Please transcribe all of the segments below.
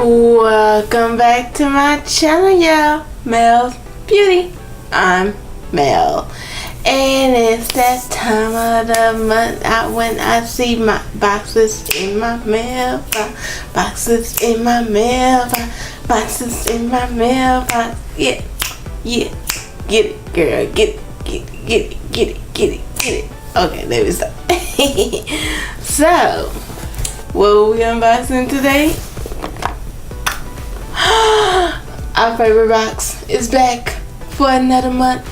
Welcome back to my channel, y'all. Mel's Beauty. I'm Mel. And it's that time of the month when I see my boxes in my mailbox. Boxes in my mailbox. Boxes in my mailbox. Yeah. Get it, girl. Get it. Okay, there we stop. So, what are we unboxing today? Our favorite box is back for another month.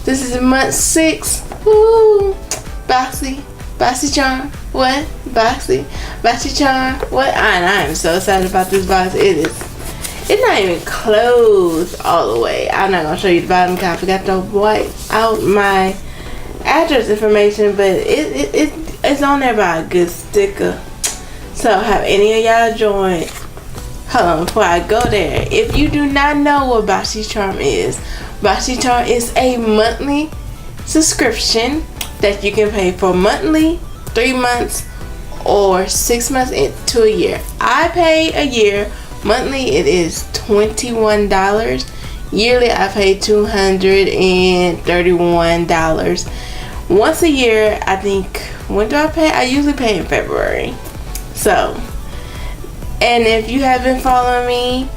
This is month 6. Woo! BoxyCharm. What? BoxyCharm. What? I am so excited about this box. It's not even closed all the way. I'm not gonna show you the bottom because I forgot to wipe out my address information, but it's on there by a good sticker. So have any of y'all joined? Hold on, before I go there, if you do not know what BoxyCharm is a monthly subscription that you can pay for monthly, 3 months, or 6 months to a year. I pay a year. Monthly it is $21. Yearly I pay $231. Once a year, I think, when do I pay? I usually pay in February. So, and if you have been following me,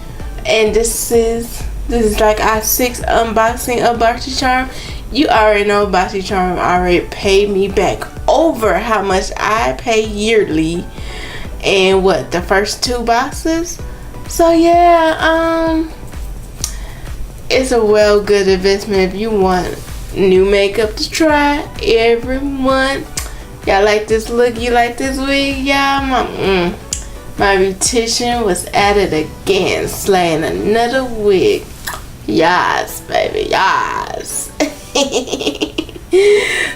and this is like our 6th unboxing of BoxyCharm, you already know BoxyCharm already paid me back over how much I pay yearly and what, the first 2 boxes. So yeah, it's a well good investment if you want new makeup to try every month. Y'all like this look? You like this wig? Y'all, my beautician was at it again, slaying another wig. Yes, baby, yes.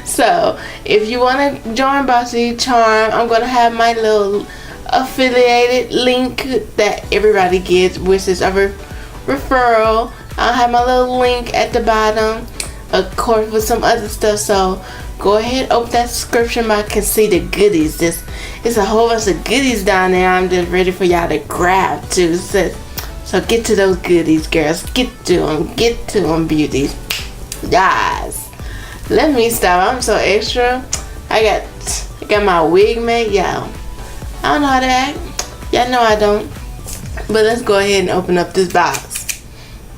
So, if you want to join BoxyCharm, I'm going to have my little affiliated link that everybody gets, which is a referral. I'll have my little link at the bottom, of course, with some other stuff. So, go ahead, open that subscription box and see the goodies. It's a whole bunch of goodies down there. I'm just ready for y'all to grab too. So get to those goodies, girls. Get to them, beauties. Guys, let me stop. I'm so extra. I got my wig made, y'all. I don't know how to act. Y'all know I don't. But let's go ahead and open up this box.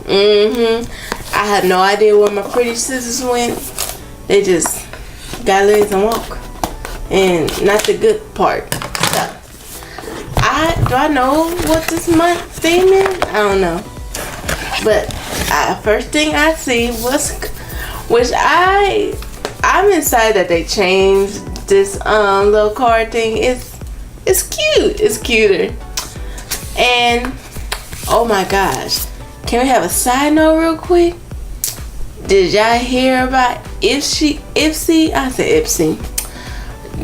I had no idea where my pretty scissors went. They just got legs and walk, and not the good part. So, do I know what this month theme is? I don't know, but first thing I see was, which I'm excited that they changed this little card thing. It's cute. It's cuter, and oh my gosh, can we have a side note real quick? Did y'all hear about Ipsy? I said Ipsy.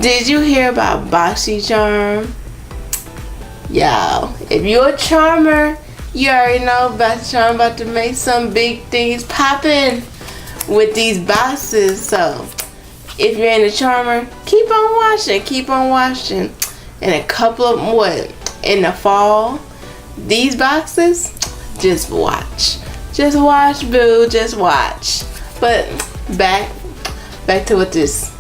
Did you hear about BoxyCharm? Y'all, if you're a charmer, you already know BoxyCharm about to make some big things poppin' with these boxes. So, if you're in a charmer, keep on watching. And a couple of in the fall, these boxes, just watch. Just watch, boo. Just watch. But back to what this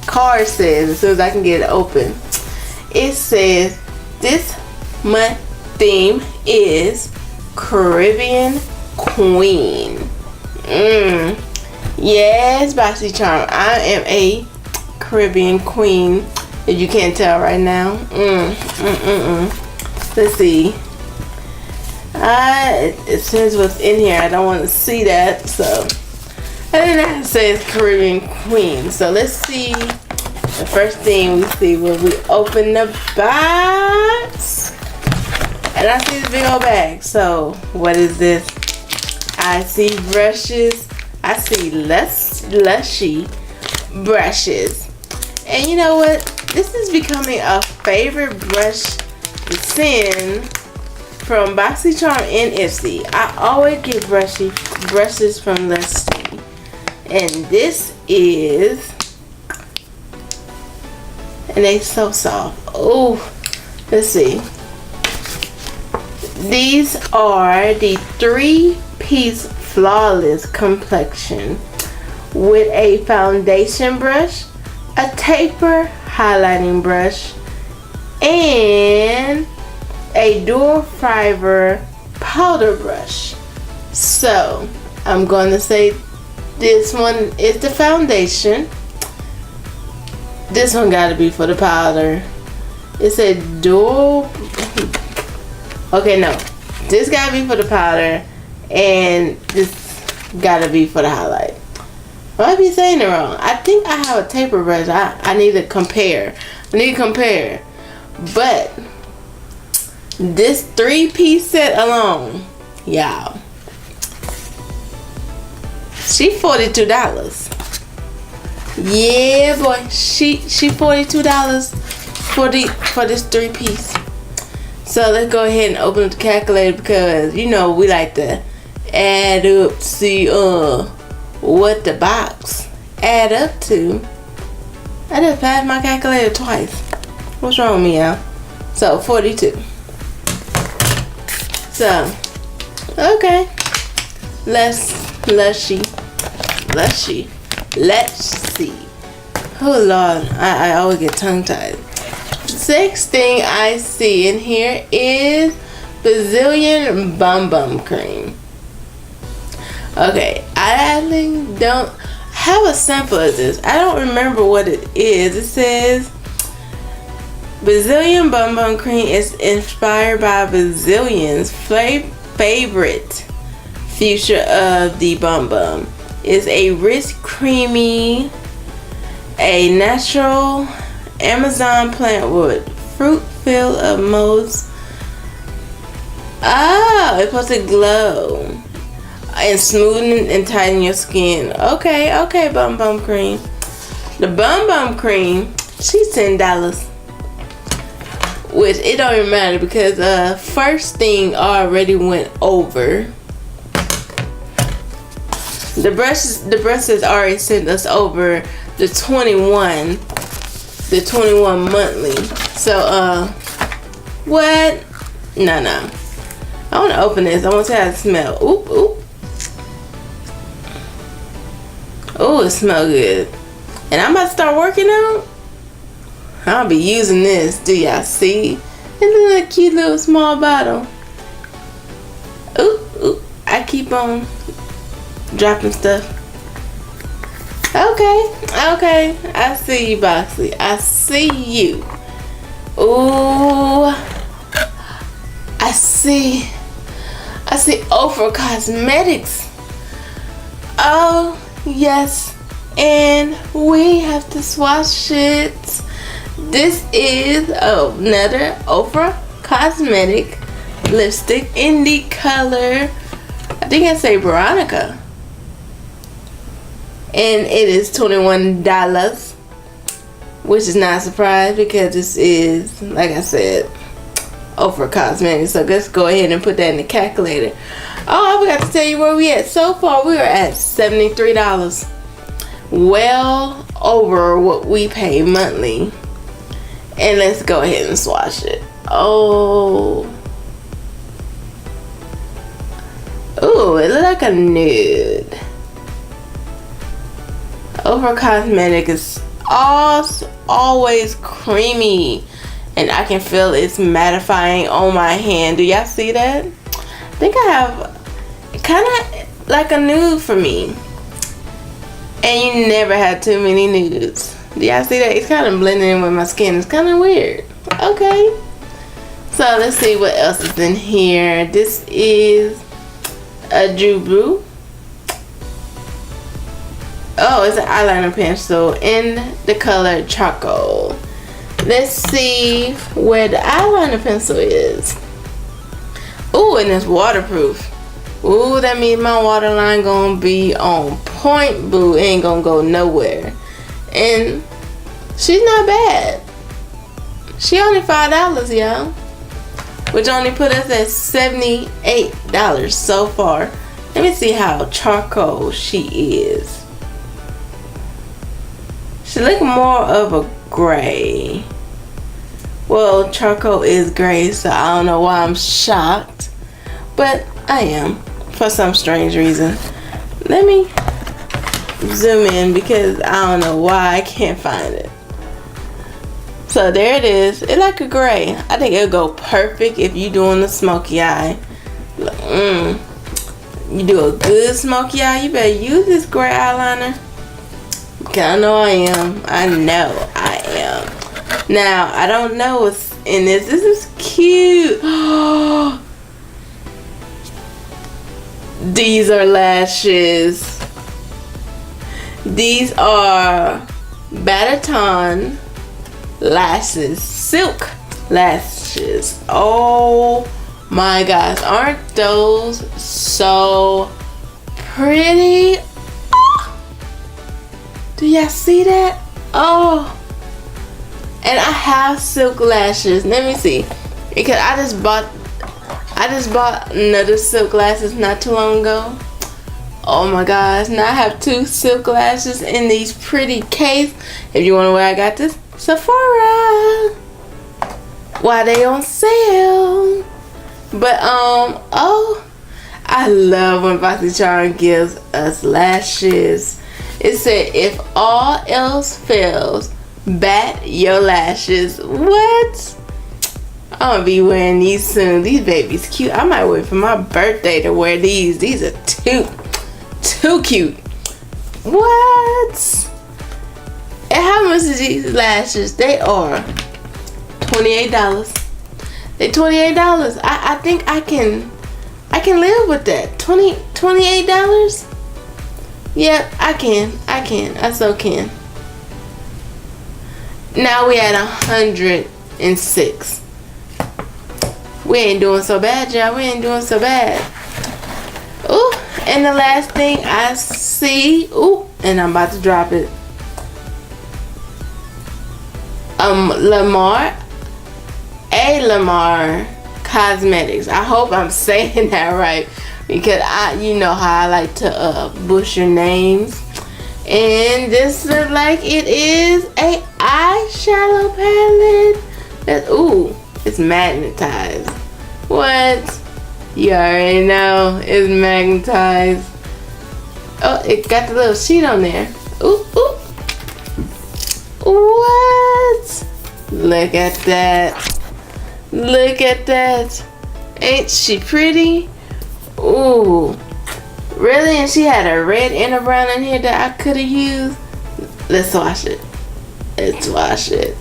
card says. As soon as I can get it open, it says this month theme is Caribbean Queen. Yes, BoxyCharm. I am a Caribbean Queen. If you can't tell right now. Let's see. It says what's in here. I don't want to see that, so and then that says Caribbean Queen. So let's see. The first thing we see when we open the box, and I see this big old bag. So what is this? I see brushes. I see lushy brushes, and you know what? This is becoming a favorite brush to send from BoxyCharm and Ipsy. I always get brushes from Ipsy, and this is, and they so soft. Oh, let's see. These are the 3-piece flawless complexion with a foundation brush, a taper highlighting brush, and a dual fiber powder brush. So I'm going to say this one is the foundation. This one got to be for the powder. It's a dual. Okay, no. This got to be for the powder, and this got to be for the highlight. I might be saying it wrong. I think I have a taper brush. I need to compare. But this 3-piece set alone, y'all, she $42. Yeah, boy, she $42 for this 3-piece. So let's go ahead and open up the calculator, because you know we like to add up, see what the box add up to. I just passed my calculator twice. What's wrong with me, y'all? So 42. So okay, let's see. Oh Lord, I always get tongue tied. Next thing I see in here is Brazilian Bum Bum Cream. Okay, I actually don't have a sample of this. I don't remember what it is. It says Brazilian Bum Bum Cream is inspired by Brazilians' favorite feature of the bum bum. It's a rich, creamy, a natural Amazon plant with fruit filled of most. Oh, it's supposed to glow and smoothen and tighten your skin. Okay, Bum Bum Cream. The Bum Bum Cream, she's $10. Which it don't even matter, because first thing already went over. The brushes already sent us over the 21 monthly. So what? No. I want to open this. I want to see how it smells. Ooh. Oh, it smells good. And I'm about to start working out. I'll be using this. Do y'all see? It's a little cute little small bottle. Ooh. I keep on dropping stuff. Okay. I see you, Boxy. I see you. Ooh. I see Ofra Cosmetics. Oh, yes. And we have to swatch it. This is another Ofra Cosmetic lipstick in the color, I think I say Veronica. And it is $21, which is not a surprise, because this is, like I said, Ofra Cosmetics. So let's go ahead and put that in the calculator. Oh, I forgot to tell you where we at. So far, we are at $73. Well over what we pay monthly. And let's go ahead and swatch it. Oh. Ooh, it looks like a nude. Ofra Cosmetic is always creamy, and I can feel it's mattifying on my hand. Do y'all see that? I think I have kind of like a nude for me, and you never had too many nudes. Do y'all see that? It's kind of blending in with my skin. It's kind of weird. Okay, so let's see what else is in here. This is a Jubu. Oh, it's an eyeliner pencil in the color charcoal. Let's see where the eyeliner pencil is. Ooh, and it's waterproof. Ooh, that means my waterline gonna be on point, boo. It ain't gonna go nowhere. And she's not bad. She only $5, y'all, which only put us at $78 so far. Let me see how charcoal she is. She look more of a gray. Well, charcoal is gray, so I don't know why I'm shocked. but I am for some strange reason. Let me zoom in because I don't know why I can't find it. So there it is. It's like a gray. I think it'll go perfect if you're doing a smoky eye. You do a good smoky eye, you better use this gray eyeliner. Because I know I am. I know I am. Now, I don't know what's in this. This is cute. These are lashes. These are Baton lashes, silk lashes. Oh my gosh, aren't those so pretty? Oh, do y'all see that? Oh, and I have silk lashes. Let me see, because I just bought another silk lashes not too long ago. Oh my gosh, now I have 2 silk lashes in these pretty case. If you wonder where I got this, Sephora. Why they on sale? But oh, I love when BoxyCharm gives us lashes. It said if all else fails, bat your lashes. What? I'm gonna be wearing these soon. These babies cute. I might wait for my birthday to wear these. These are too cute. What? And how much is these lashes? They are $28. They $28. I think I can live with that. $28? Yep, I can. I so can. Now we at 106. We ain't doing so bad, y'all. We ain't doing so bad. Ooh, and the last thing I see, ooh, and I'm about to drop it. Lamar Cosmetics. I hope I'm saying that right, because you know how I like to butcher names. And this looks like it is a eyeshadow palette. That ooh, it's magnetized. What? You already know it's magnetized. Oh, it got the little sheet on there. Ooh, ooh. What? Look at that. Look at that. Ain't she pretty? Ooh. Really? And she had a red and a brown in here that I could have used. Let's wash it. Let's wash it.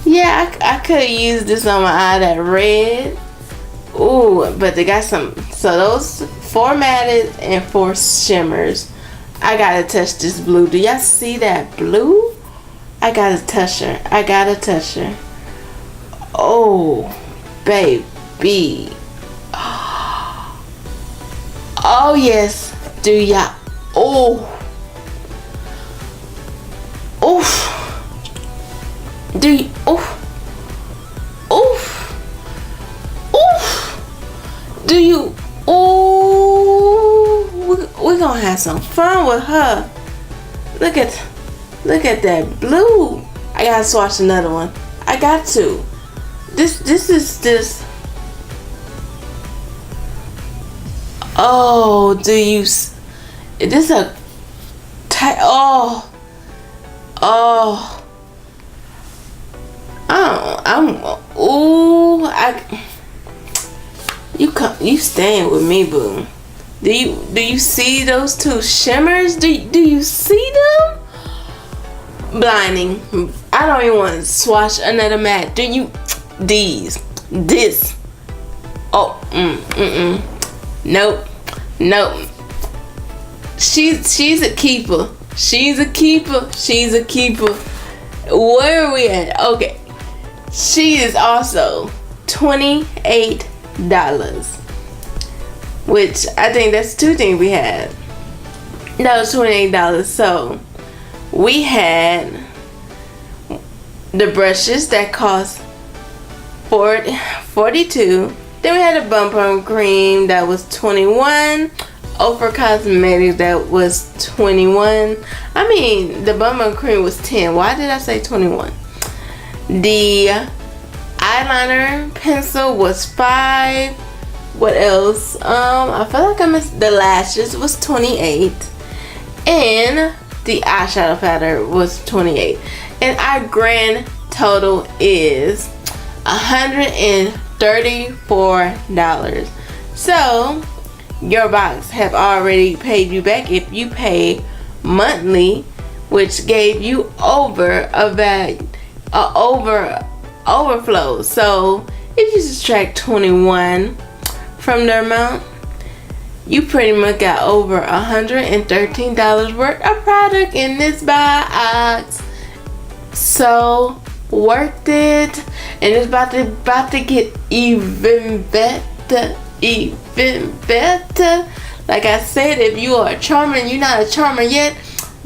Yeah, I could have used this on my eye, that red. Ooh, but they got some. So those 4 matted and 4 shimmers. I gotta touch this blue. Do y'all see that blue? I gotta touch her. I gotta touch her. Oh, baby. Oh yes. Do y'all? Oh. Oof. Do you? Oof. Oof. Oof. Do you? Ooh. We're gonna have some fun with her. Look at that blue. I gotta swatch another one. I got to. This is. Oh, do you? Is this a tight? Oh. You staying with me, boo. Do you see those 2 shimmers? Do you see them? Blinding. I don't even want to swatch another matte. Do you? This. Oh, Nope. She's a keeper. She's a keeper. Where are we at? Okay. She is also $28. Which I think that's 2 things we had. That was $28. So we had the brushes that cost $42. Then we had a bumper cream that was $21. Ofra Cosmetics that was $21. I mean, the bumper cream was $10. Why did I say $21? The eyeliner pencil was $5. What else? I feel like I missed the lashes was $28, and the eyeshadow powder was $28, and our grand total is $134. So your box have already paid you back if you pay monthly, which gave you over a value, overflow. So if you subtract 21 from the amount, you pretty much got over $113 worth of product in this box. So worth it, and it's about to get even better. Like I said, if you are a charmer and you're not a charmer yet,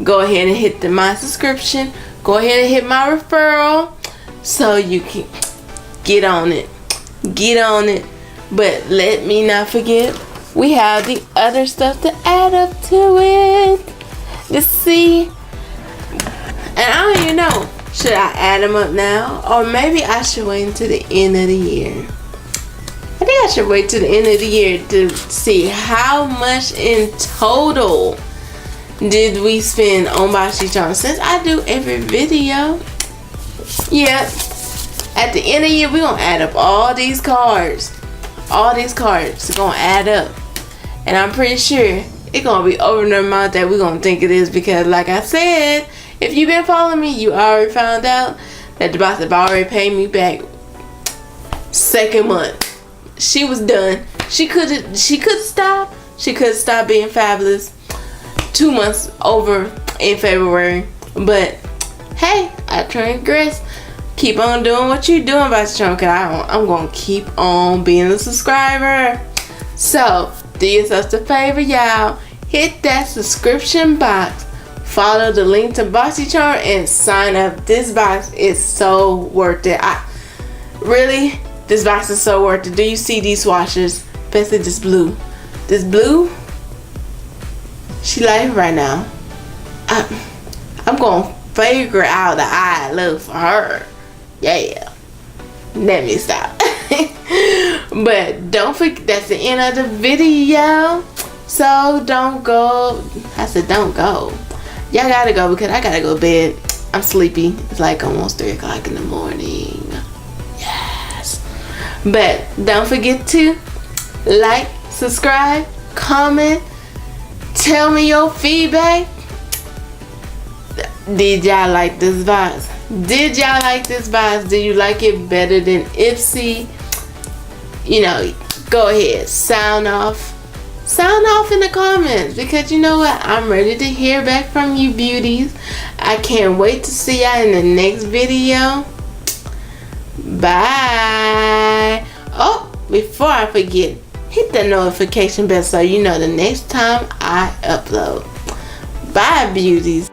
go ahead and hit my subscription. Go ahead and hit my referral so you can get on it. But let me not forget, we have the other stuff to add up to it. Let's see. And I don't even know, should I add them up now, or maybe I should wait until the end of the year? I think I should wait till the end of the year to see how much in total did we spend on BoxyCharm, since I do every video. Yep. At the end of the year, we're going to add up all these cards. All these cards are going to add up. And I'm pretty sure it's going to be over the amount that we're going to think it is, because like I said, if you've been following me, you already found out that the box have already paid me back second month. She was done. She could stop. She could stop being fabulous 2 months over in February. But hey, I transgress. Keep on doing what you're doing, BoxyCharm, because I'm going to keep on being a subscriber. So do yourself a favor, y'all. Hit that subscription box. Follow the link to BoxyCharm and sign up. This box is so worth it. Really, this box is so worth it. Do you see these swatches? Especially this blue. This blue, she like it right now. I'm going to figure out the eye look for her. Yeah. Let me stop. But don't forget, that's the end of the video. So don't go. I said don't go. Y'all gotta go because I gotta go to bed. I'm sleepy. It's like almost 3 o'clock in the morning. Yes. But don't forget to like, subscribe, comment, tell me your feedback. Did y'all like this box? Did y'all like this box? Do you like it better than Ipsy? You know, go ahead, sound off in the comments, because you know what, I'm ready to hear back from you beauties. I can't wait to see y'all in the next video. Bye. Oh, before I forget, hit the notification bell so you know the next time I upload. Bye beauties.